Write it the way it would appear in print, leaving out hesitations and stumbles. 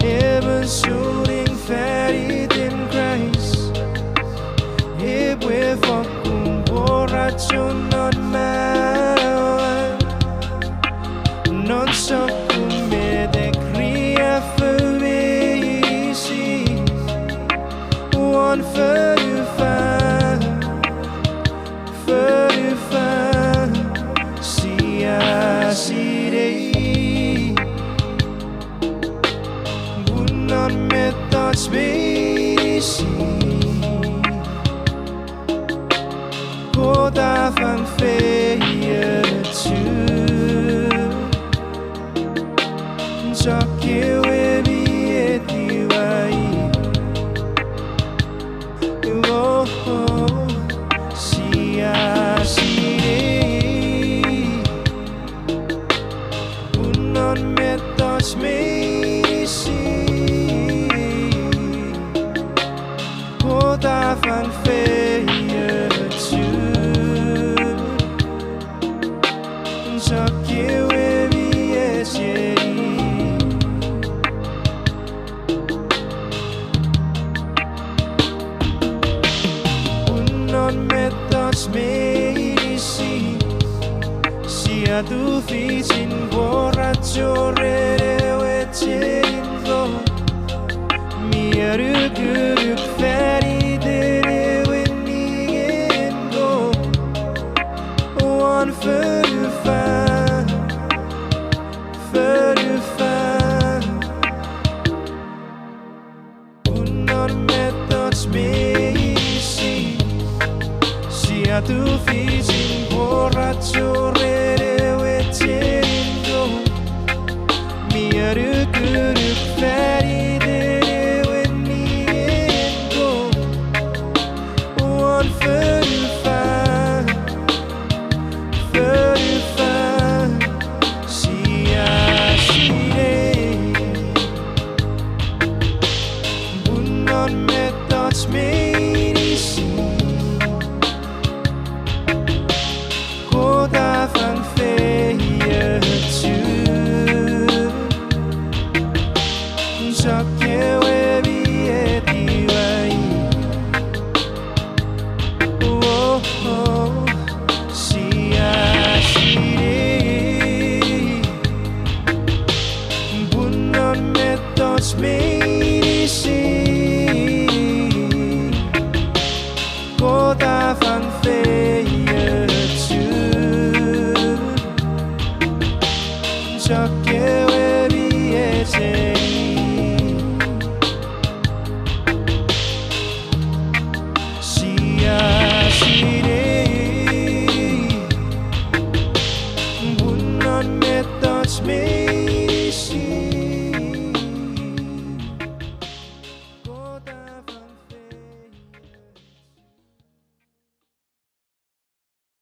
Emon souneng færdigt in Christ. Hebwe for kun borrachon non mal. Non så kun med det kriger forvisi. One 45 see det. Bunden med Guds medicin. Gå der for en ferietur. Så giver vi et liv af i. Sig det. Bunden med Guds medicin. Gå der for en ferietur. Så giver vi et liv. Med Guds medicin. Siger du fitin borrachorere wetingo. Mere ryk færdigere wennigengo. 45 Bunden med Guds medicin. Siger du fitin borrachorere wetingo. Mere ryk færdigere wennigengo. 45 sig det. Bunden med Guds medicin. Gå der for en ferietur. Så giver vi et liv af i. Sig det. Bunden med Guds medicin. Gå der for en ferietur. Så giver vi et liv. Sig det. Bunden med Guds medicin.